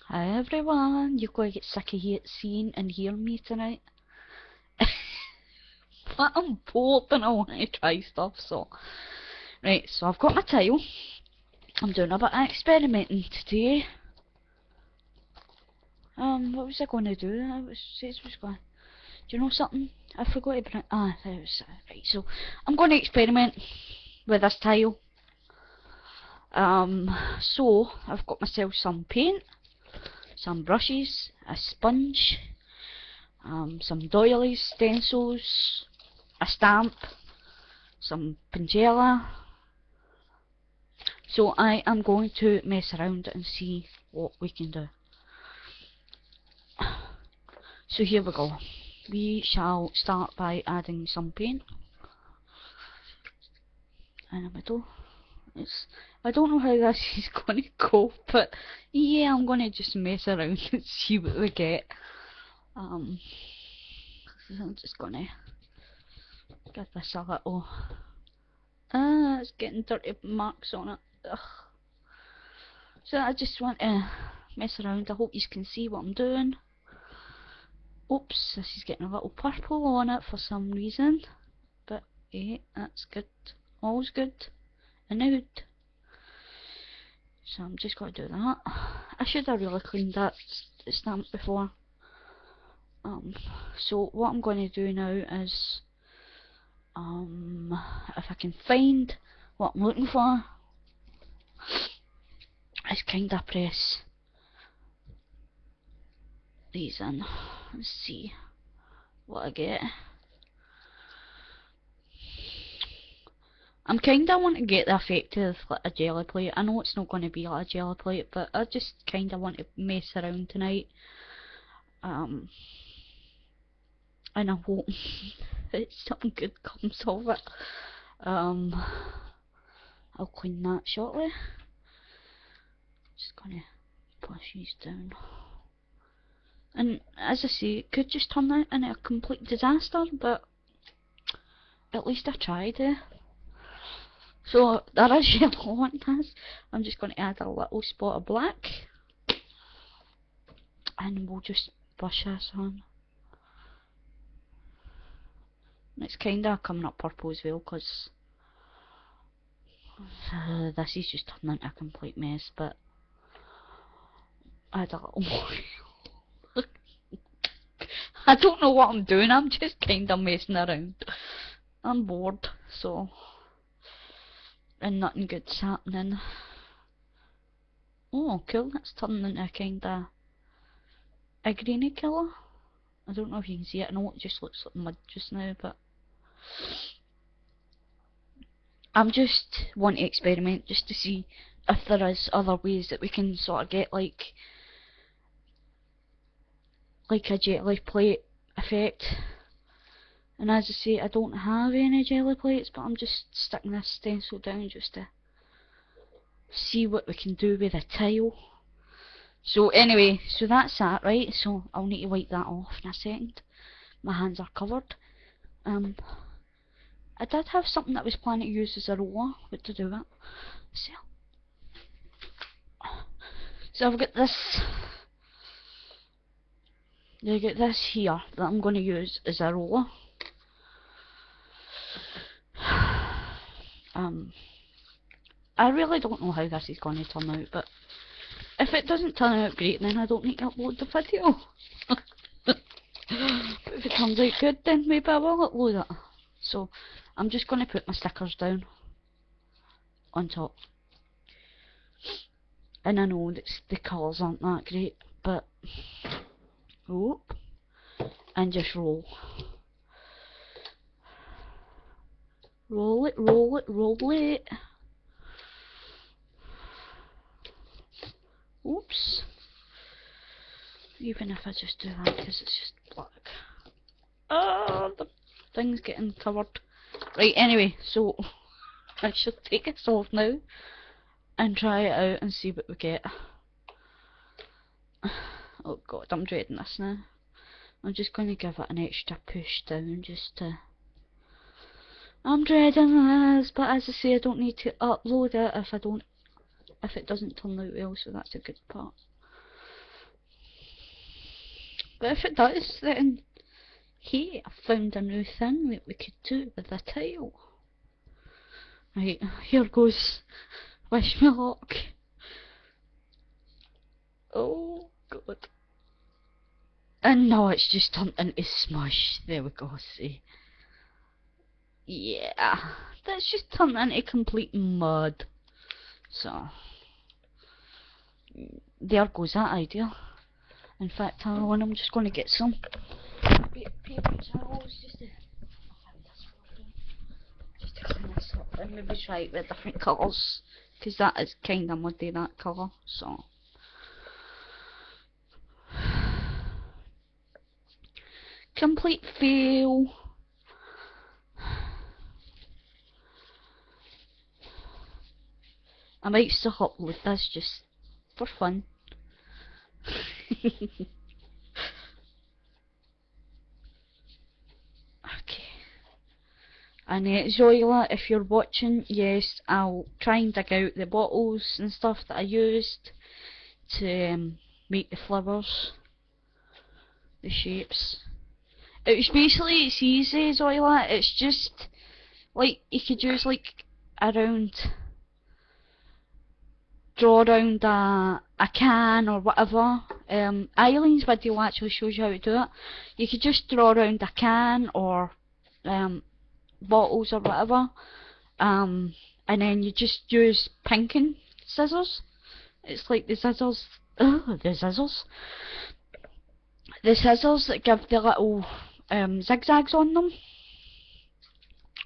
Hi everyone, you're going to get sick of seeing and hearing me tonight. But I'm bored and I want to try stuff, so... Right, so I've got my tile. I'm doing a bit of experimenting today. What was I going to do? Do you know something? I forgot to bring... Ah, there it was... Right, so I'm going to experiment with this tile. So I've got myself some paint, some brushes, a sponge, some doilies, stencils, a stamp, some Pinjela. So I am going to mess around and see what we can do. So here we go. We shall start by adding some paint in the middle. I don't know how this is going to go, but yeah, I'm going to just mess around and see what we get. I'm just going to give this a little... it's getting dirty marks on it. Ugh. So I just want to mess around. I hope you can see what I'm doing. Oops, this is getting a little purple on it for some reason. But yeah, that's good. All's good. And out. So I'm just going to do that. I should have really cleaned that stamp before. So what I'm going to do now is, if I can find what I'm looking for, is kind of press these in. Let's see what I get. I'm kinda want to get the effect of like a jelly plate. I know it's not going to be like a jelly plate, but I just kinda want to mess around tonight. And I hope something good comes of it. I'll clean that shortly. Just gonna push these down. And as I say, it could just turn out into a complete disaster, but at least I tried it. So there is yellow on this. I'm just going to add a little spot of black, and we'll just brush this on. And it's kinda coming up purple as well, because this is just turning into a complete mess, but add a little more. I don't know what I'm doing, I'm just kinda messing around. I'm bored, so... and nothing good's happening. Oh, cool, that's turning into kinda a greeny colour. I don't know if you can see it, I know it just looks like mud just now, but... I'm just want to experiment just to see if there is other ways that we can sort of get like a jelly plate effect. And as I say, I don't have any jelly plates, but I'm just sticking this stencil down just to see what we can do with a tile. So anyway, so that's that, right? So I'll need to wipe that off in a second. My hands are covered. I did have something that I was planning to use as a roller, but to do it. So I've got this. You get this here that I'm going to use as a roller. I really don't know how this is going to turn out, but if it doesn't turn out great, then I don't need to upload the video. But if it turns out good, then maybe I will upload it. So I'm just going to put my stickers down on top. And I know that the colours aren't that great, but whoop, and just roll. Roll it, roll it, roll it. Oops. Even if I just do that because it's just black. Oh, the thing's getting covered. Right, anyway, so I should take this off now and try it out and see what we get. Oh god, I'm dreading this now. I'm just going to give it an extra push down just to... I'm dreading this, but as I say, I don't need to upload it if it doesn't turn out well, so that's a good part. But if it does, then hey, I found a new thing that we could do with the tile. Right, here goes. Wish me luck. Oh god. And now it's just turned into smush. There we go, see. Yeah, that's just turned into complete mud. So, there goes that idea. In fact, I'm just going to get some paper towels just to clean this up and maybe try it with different colours, because that is kind of muddy, that colour. So, complete fail. I might still upload this just for fun. Okay. And Zoila, if you're watching, yes, I'll try and dig out the bottles and stuff that I used to make the flowers, the shapes. It was basically, it's easy, Zoila, it's just, like, you could use, like, draw around a can or whatever. Eileen's video actually shows you how to do it. You could just draw around a can or bottles or whatever, and then you just use pinking scissors. It's like the scissors, the scissors that give the little zigzags on them,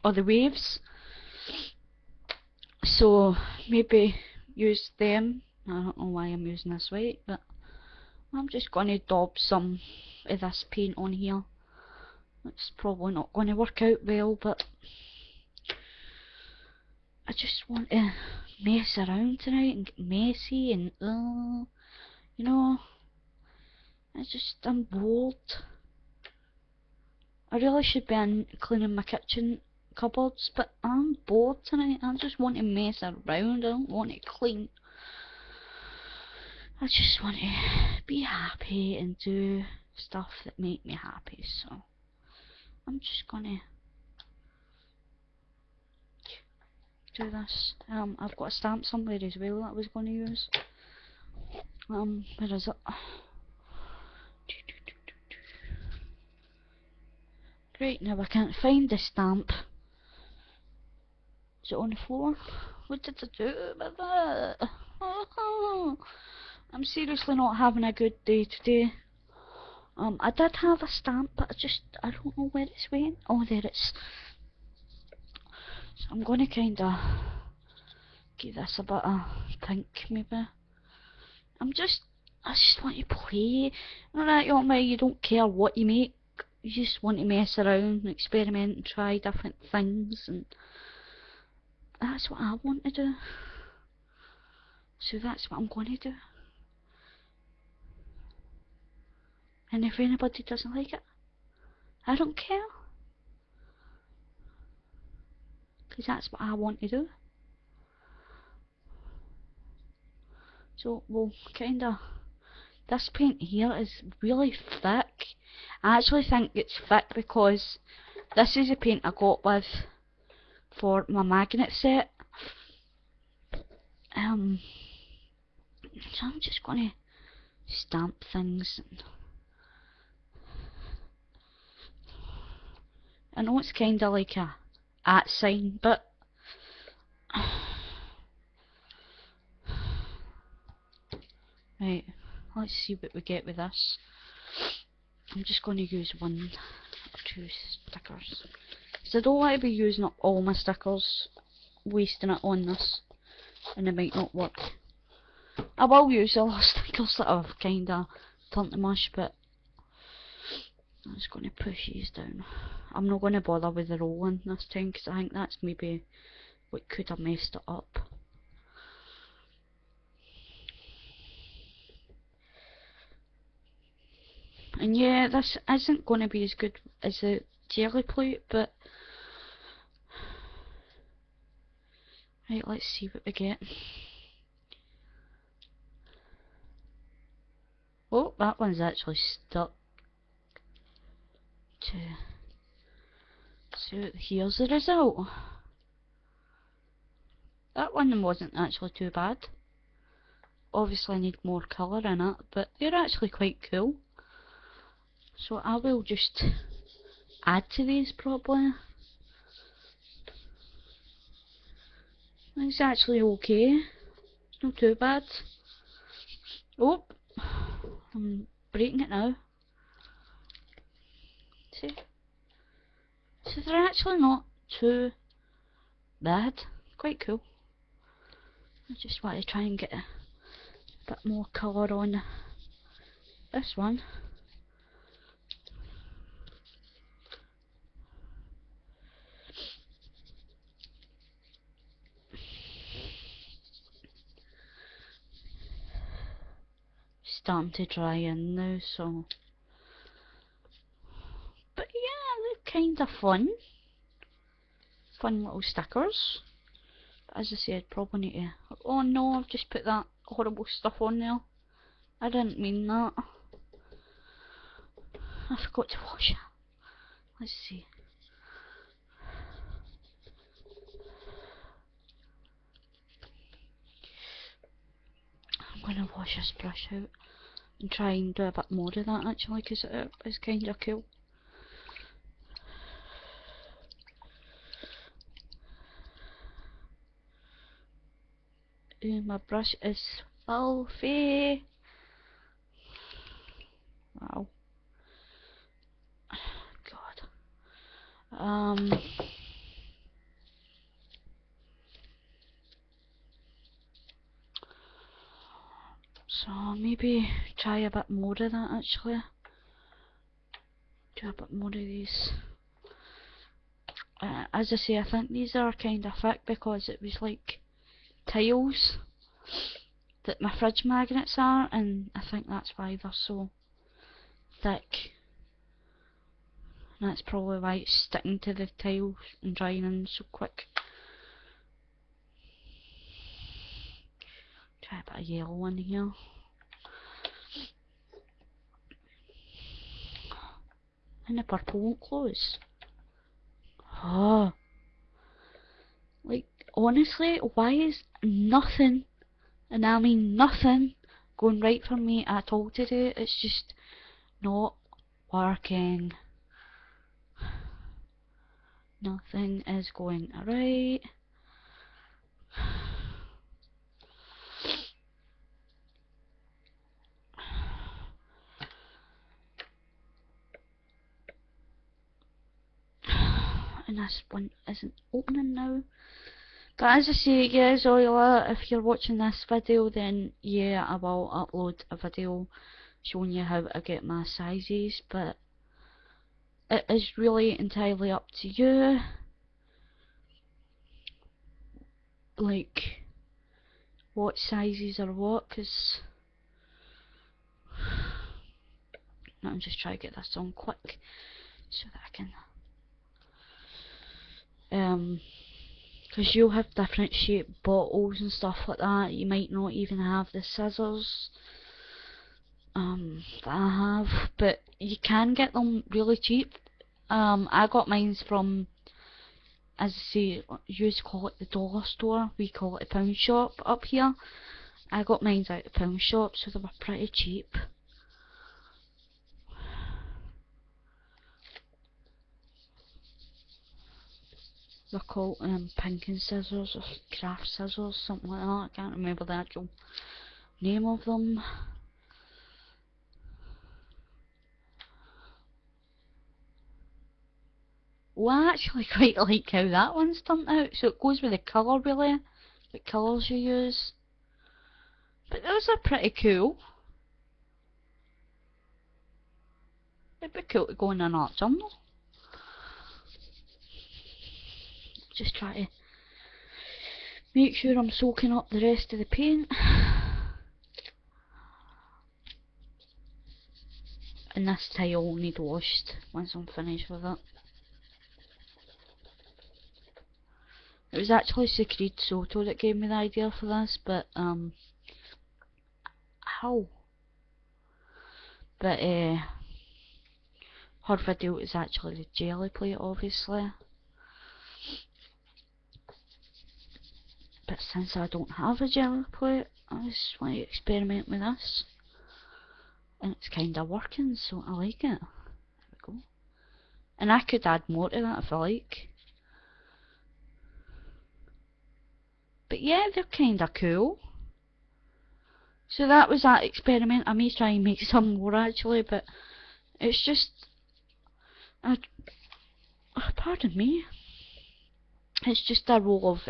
or the waves. So maybe use them. I don't know why I'm using this white, but I'm just going to daub some of this paint on here. It's probably not going to work out well, but I just want to mess around tonight and get messy and you know, I'm bored. I really should be cleaning my kitchen cupboards, but I'm bored tonight. I just want to mess around. I don't want to clean. I just want to be happy and do stuff that make me happy. So I'm just gonna do this. I've got a stamp somewhere as well that I was going to use. Where is it? Great, now I can't find the stamp. Is it on the floor? What did I do with it? Oh, I'm seriously not having a good day today. I did have a stamp, but I don't know where it's went. Oh, there it's. So I'm gonna kinda give this a bit of pink, maybe. I just want to play. Alright, you don't care what you make. You just want to mess around and experiment and try different things, and that's what I want to do. So that's what I'm going to do. And if anybody doesn't like it, I don't care. Because that's what I want to do. So we'll kinda, this paint here is really thick. I actually think it's thick because this is a paint I got with for my magnet set. So I'm just gonna stamp things. I know it's kinda like a @ sign, but right, let's see what we get with this. I'm just going to use 1 or 2 stickers, because I don't want to be using up all my stickers, wasting it on this, and it might not work. I will use all the stickers that I've kinda turned to mush, but I'm just going to push these down. I'm not going to bother with the rolling this time, because I think that's maybe what could have messed it up. And yeah, this isn't going to be as good as the jelly plate, but right, let's see what we get. Oh, that one's actually stuck. 2. So here's the result. That one wasn't actually too bad. Obviously I need more colour in it, but they're actually quite cool. So I will just add to these probably. It's actually okay. It's not too bad. Oh, I'm breaking it now. See? So they're actually not too bad. Quite cool. I just want to try and get a bit more colour on this one. Starting to dry in now, so. But yeah, they're kind of fun. Fun little stickers. But as I said, probably need to. Oh no, I've just put that horrible stuff on there. I didn't mean that. I forgot to wash it. Let's see. I'm gonna wash this brush out and try and do a bit more of that actually, because it is kind of cool. My brush is filthy. Wow. God. So maybe try a bit more of that actually. Do a bit more of these. As I say, I think these are kind of thick because it was like tiles that my fridge magnets are, and I think that's why they're so thick. And that's probably why it's sticking to the tiles and drying in so quick. Try a bit of yellow in here. And the purple won't close. Oh. Like, honestly, why is nothing, and I mean nothing, going right for me at all today? It's just not working. Nothing is going right. And this one isn't opening now. But as I say, guys, Oila, if you're watching this video, then yeah, I will upload a video showing you how I get my sizes, but it is really entirely up to you. Like, what sizes are what, because I'm just trying to get this on quick so that I can because you'll have different shaped bottles and stuff like that. You might not even have the scissors that I have, but you can get them really cheap. I got mine from, as I say, you call it the dollar store, we call it a pound shop up here. I got mine out the pound shop, so they were pretty cheap. They're called Pinkin scissors or craft scissors, something like that. I can't remember the actual name of them. Well, I actually quite like how that one's turned out. So it goes with the colour really, what colours you use. But those are pretty cool. It'd be cool to go in an art journal. Just try to make sure I'm soaking up the rest of the paint. And this tile will need washed once I'm finished with it. It was actually Secret Soto that gave me the idea for this, but how? But her video is actually the jelly plate, obviously. But since I don't have a jelly plate, I just want to experiment with this. And it's kinda working, so I like it. There we go. And I could add more to that if I like. But yeah, they're kinda cool. So that was that experiment. I may try and make some more actually, but it's just... pardon me. It's just a roll of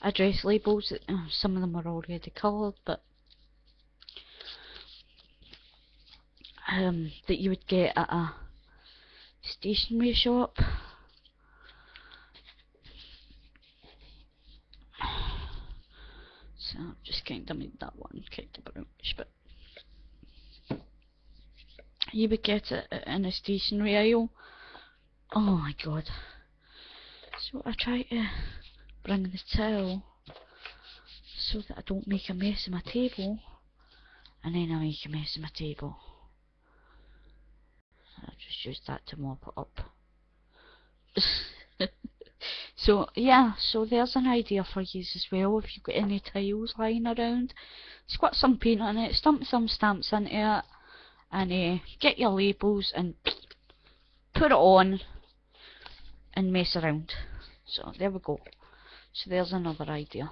address labels. Some of them are already coloured, but that you would get at a stationery shop. So I've just kind of made that one kind of brownish, but you would get it in a stationery aisle. Oh my god. So I try to bring the towel so that I don't make a mess of my table, and then I make a mess of my table. I'll just use that to mop it up. So yeah, so there's an idea for you as well. If you've got any tiles lying around, squirt some paint on it, stamp some stamps into it, and get your labels and put it on and mess around. So there we go. So there's another idea.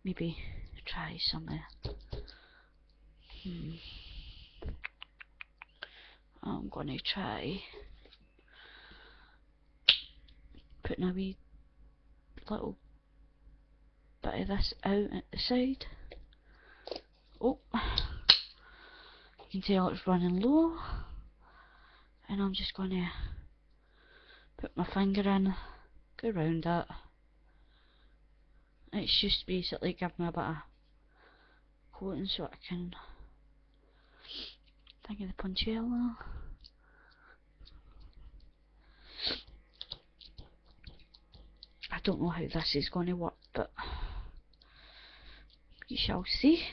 Maybe try some I'm gonna try putting a wee little bit of this out at the side. Oh, you can tell it's running low, and I'm just gonna put my finger in, go around it. It's just basically give me a bit of coating so I can think of the puncella. I don't know how this is going to work, but we shall see.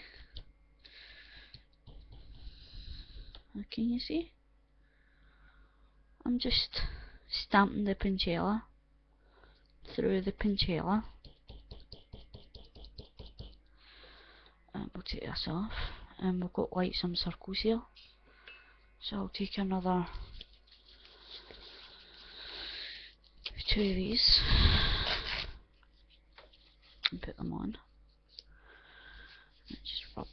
Can you see? I'm just stamping the puncella through the puncella. And we'll take this off, and we've got like some circles here. So I'll take another 2 of these and put them on. And just rub,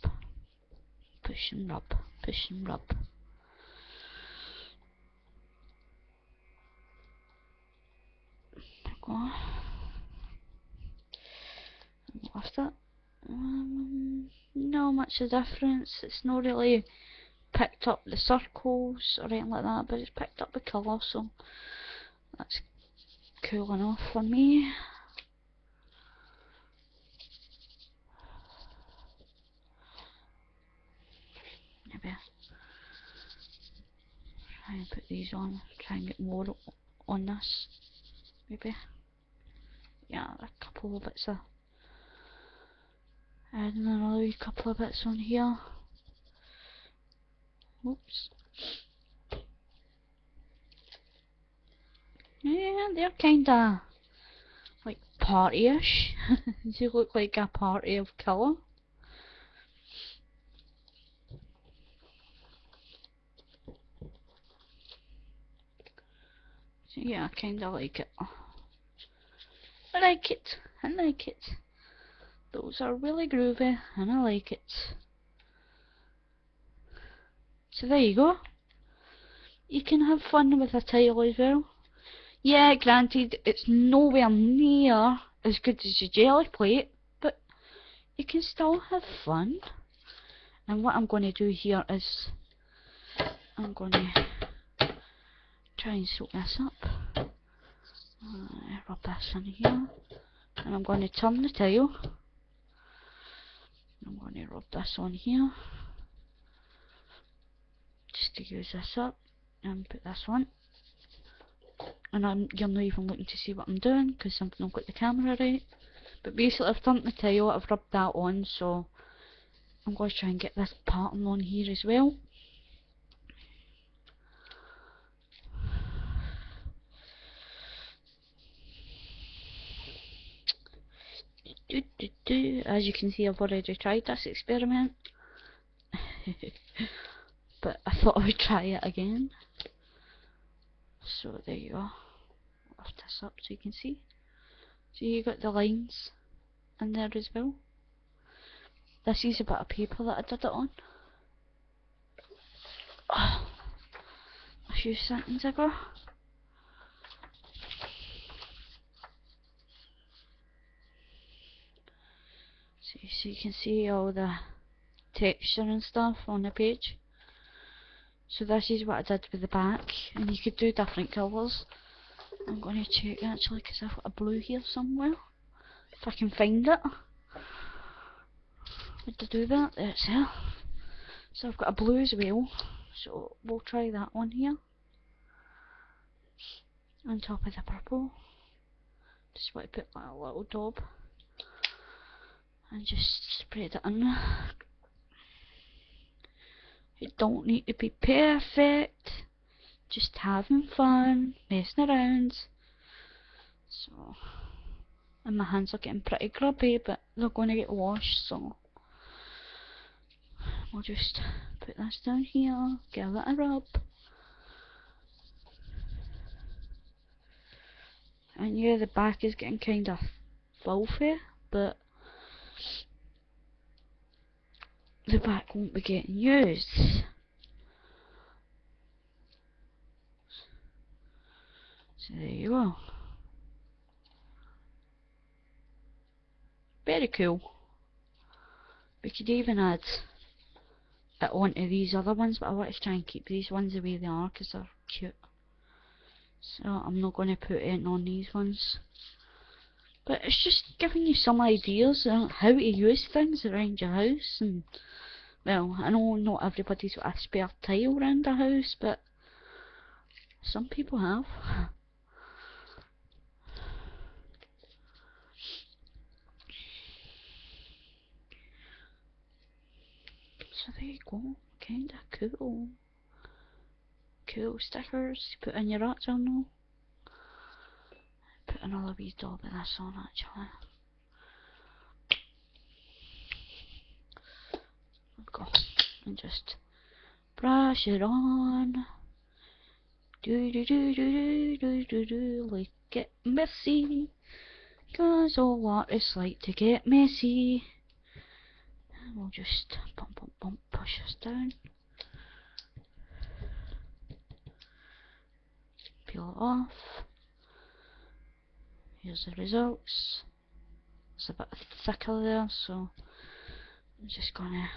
push and rub, push and rub. There we go. And lift it. Not much of a difference. It's not really picked up the circles or anything like that, but it's picked up the colour, so that's cool enough for me. Maybe try and put these on, try and get more on this. Maybe, yeah, a couple of bits of, adding another couple of bits on here. Oops. Yeah, they're kinda like party-ish. They look like a party of colour. So yeah, I kinda like it. I like it. I like it. Those are really groovy, and I like it. So there you go. You can have fun with a tile as well. Yeah, granted, it's nowhere near as good as your jelly plate, but you can still have fun. And what I'm going to do here is I'm going to try and soak this up. Rub this in here, and I'm going to turn the tile. I'm going to rub this on here just to use this up and put this on. And you're not even looking to see what I'm doing because I've not got the camera right. But basically I've turned the tile, I've rubbed that on, so I'm going to try and get this pattern on here as well. As you can see, I've already tried this experiment. But I thought I would try it again. So there you go. I'll lift this up so you can see. So you got the lines in there as well. This is a bit of paper that I did it on. A few seconds ago. So you can see all the texture and stuff on the page. So this is what I did with the back, and you could do different colours. I'm going to check actually because I've got a blue here somewhere. If I can find it. Where to do that? There it's there. So I've got a blue as well. So we'll try that one here. On top of the purple. Just want to put like a little daub. And just spread it in. You don't need to be perfect. Just having fun, messing around. So, and my hands are getting pretty grubby, but they're going to get washed, so we'll just put this down here, give it a rub. And yeah, the back is getting kind of fluffy, but the back won't be getting used. So there you go. Very cool. We could even add it onto these other ones, but I want to try and keep these ones the way they are because they're cute. So I'm not going to put anything on these ones. But it's just giving you some ideas on how to use things around your house. And well, I know not everybody's got a spare tile around the house, but some people have. So there you go, kinda cool. Cool stickers to put in your art journal. Put another wee daub of this on actually. Go and just brush it on. Do do do do do do do, like get messy. Cause all artists like to get messy. And we'll just bump bump bump push this down. Peel it off. Here's the results. It's a bit thicker there, so I'm just gonna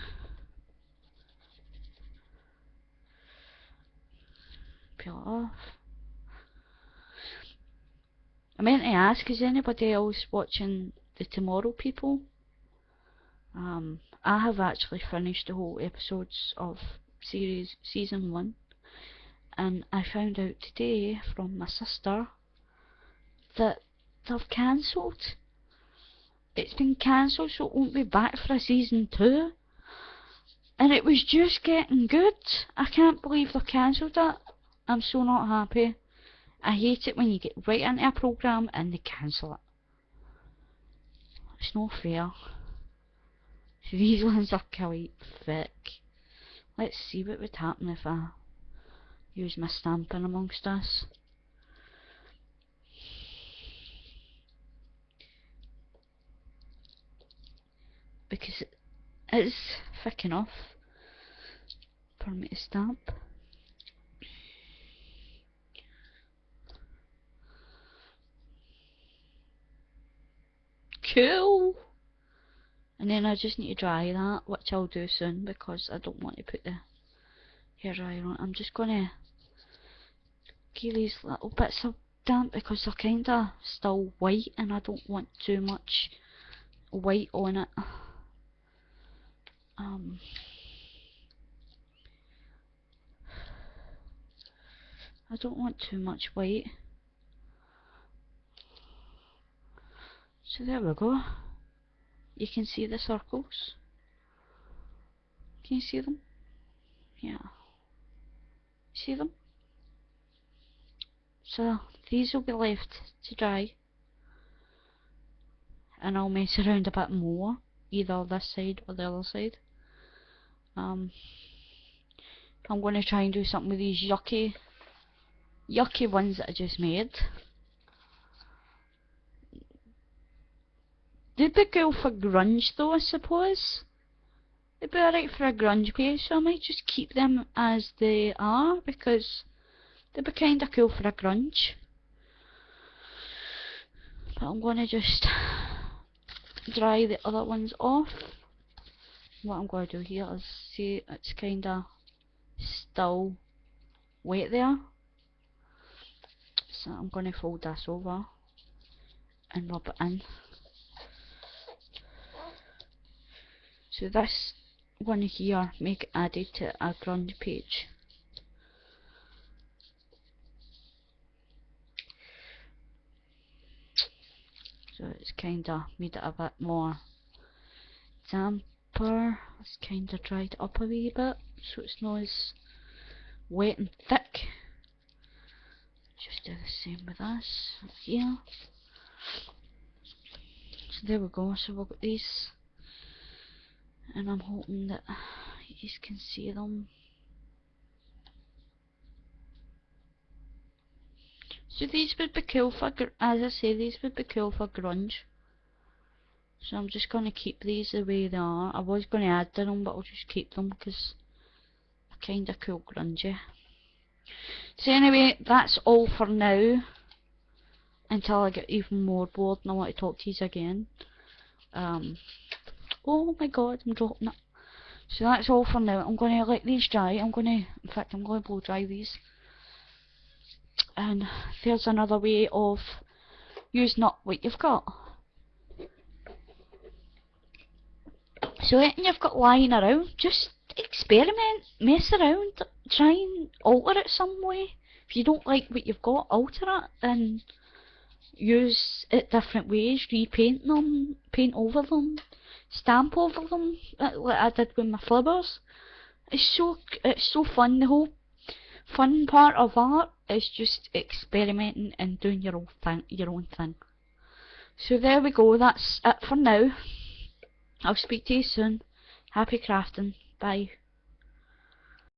peel it off. I meant to ask, is anybody else watching the Tomorrow People? I have actually finished the whole episodes of season 1, and I found out today from my sister that they've cancelled. It's been cancelled, so it won't be back for a season 2. And it was just getting good. I can't believe they've cancelled it. I'm so not happy. I hate it when you get right into a programme and they cancel it. It's not fair. These ones are quite thick. Let's see what would happen if I use my stamping amongst us. Because it is thick enough for me to stamp. Cool! And then I just need to dry that, which I'll do soon because I don't want to put the hairdryer on. I'm just gonna give these little bits of damp because they're kinda still white and I don't want too much white on it. I don't want too much white. So there we go. You can see the circles. Can you see them? Yeah. See them? So these will be left to dry, and I'll mess around a bit more, either this side or the other side. I'm going to try and do something with these yucky ones that I just made. They'd be cool for grunge though, I suppose. They'd be alright for a grunge page, so I might just keep them as they are, because they'd be kinda cool for a grunge. But I'm gonna just dry the other ones off. What I'm going to do here is, see, it's kinda still wet there. So I'm going to fold this over and rub it in. So this one here make it added to a grunge page. So it's kinda made it a bit more damper. It's kinda dried it up a wee bit, so it's not as wet and thick. Just do the same with this here. So there we go, so we've got these, and I'm hoping that you can see them. So these would be cool for, as I say, these would be cool for grunge. So I'm just going to keep these the way they are. I was going to add to them, but I'll just keep them because they're kinda cool grungy. So anyway, that's all for now, until I get even more bored and I want to talk to you again. Oh my god, I'm dropping it. So that's all for now. I'm going to let these dry. In fact, I'm going to blow dry these. And there's another way of using up what you've got. So anything you've got lying around, just experiment, mess around, try and alter it some way. If you don't like what you've got, alter it and use it different ways, repaint them, paint over them, stamp over them, like I did with my flippers. It's so fun. The whole fun part of art is just experimenting and doing your own thing. So there we go, that's it for now. I'll speak to you soon. Happy crafting. Bye.